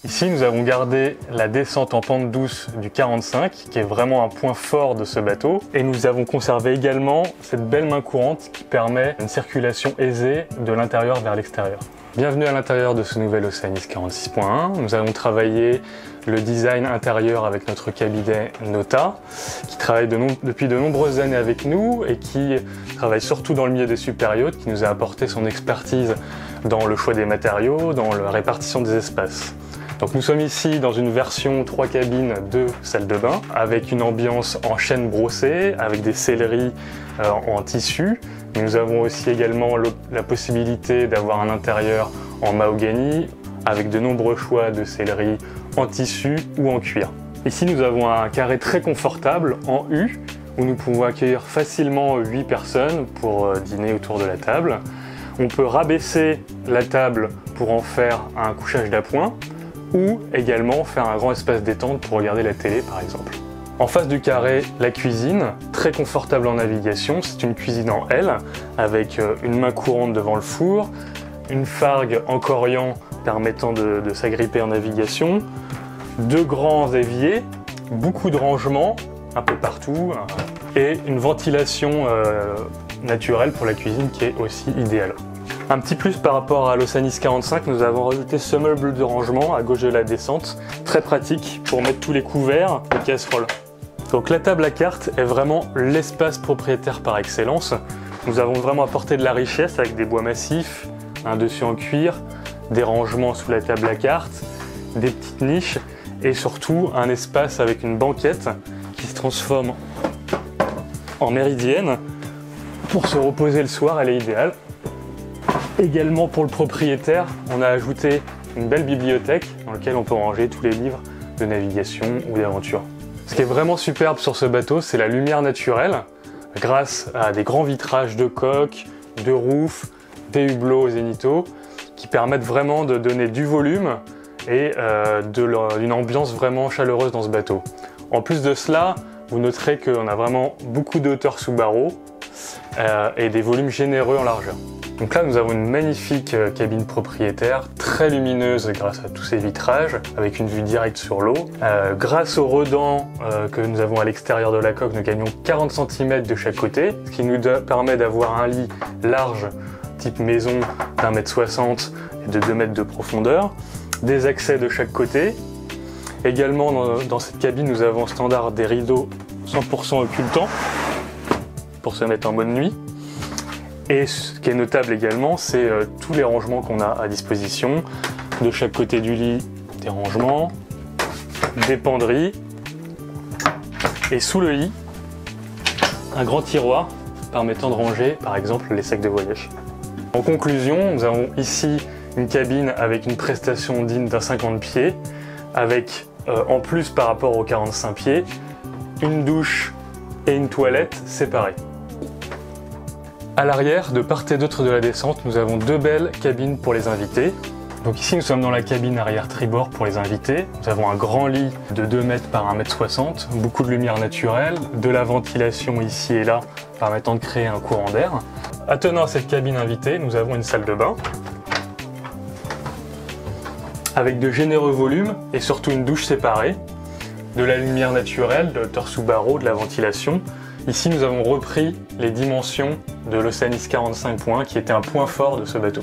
Ici, nous avons gardé la descente en pente douce du 45, qui est vraiment un point fort de ce bateau. Et nous avons conservé également cette belle main courante qui permet une circulation aisée de l'intérieur vers l'extérieur. Bienvenue à l'intérieur de ce nouvel Oceanis 46.1. Nous avons travaillé le design intérieur avec notre cabinet Nota, qui travaille depuis de nombreuses années avec nous et qui travaille surtout dans le milieu des superyachts, qui nous a apporté son expertise dans le choix des matériaux, dans la répartition des espaces. Donc nous sommes ici dans une version 3 cabines, 2 salles de bain, avec une ambiance en chêne brossé, avec des selleries en tissu. Nous avons aussi également la possibilité d'avoir un intérieur en mahogany, avec de nombreux choix de selleries en tissu ou en cuir. Ici nous avons un carré très confortable en U, où nous pouvons accueillir facilement 8 personnes pour dîner autour de la table. On peut rabaisser la table pour en faire un couchage d'appoint, ou également faire un grand espace détente pour regarder la télé par exemple. En face du carré, la cuisine, très confortable en navigation, c'est une cuisine en L, avec une main courante devant le four, une fargue en corian permettant de s'agripper en navigation, 2 grands éviers, beaucoup de rangements un peu partout, et une ventilation naturelle pour la cuisine qui est aussi idéale. Un petit plus par rapport à l'Oceanis 45, nous avons rajouté ce meuble de rangement à gauche de la descente, très pratique pour mettre tous les couverts et casseroles. Donc la table à cartes est vraiment l'espace propriétaire par excellence. Nous avons vraiment apporté de la richesse avec des bois massifs, un dessus en cuir, des rangements sous la table à cartes, des petites niches et surtout un espace avec une banquette qui se transforme en méridienne. Pour se reposer le soir, elle est idéale. Également pour le propriétaire, on a ajouté une belle bibliothèque dans laquelle on peut ranger tous les livres de navigation ou d'aventure. Ce qui est vraiment superbe sur ce bateau, c'est la lumière naturelle, grâce à des grands vitrages de coque, de roof, des hublots zénithaux, qui permettent vraiment de donner du volume et d'une ambiance vraiment chaleureuse dans ce bateau. En plus de cela, vous noterez qu'on a vraiment beaucoup de hauteur sous barreau et des volumes généreux en largeur. Donc là, nous avons une magnifique cabine propriétaire, très lumineuse grâce à tous ces vitrages, avec une vue directe sur l'eau. Grâce aux redans que nous avons à l'extérieur de la coque, nous gagnons 40 cm de chaque côté, ce qui nous permet d'avoir un lit large, type maison, d'1,60 m et de 2 mètres de profondeur, des accès de chaque côté. Également, dans cette cabine, nous avons en standard des rideaux 100% occultants, pour se mettre en mode nuit. Et ce qui est notable également, c'est tous les rangements qu'on a à disposition. De chaque côté du lit, des rangements, des penderies. Et sous le lit, un grand tiroir permettant de ranger, par exemple, les sacs de voyage. En conclusion, nous avons ici une cabine avec une prestation digne d'un 50 pieds, avec, en plus par rapport aux 45 pieds, une douche et une toilette séparées. À l'arrière, de part et d'autre de la descente, nous avons 2 belles cabines pour les invités. Donc ici, nous sommes dans la cabine arrière tribord pour les invités. Nous avons un grand lit de 2 mètres par 1,60 m, beaucoup de lumière naturelle, de la ventilation ici et là, permettant de créer un courant d'air. Attenant à cette cabine invitée, nous avons une salle de bain, avec de généreux volumes et surtout une douche séparée, de la lumière naturelle, de hauteur sous barreau, de la ventilation. Ici, nous avons repris les dimensions de l'Oceanis 45.1 qui était un point fort de ce bateau.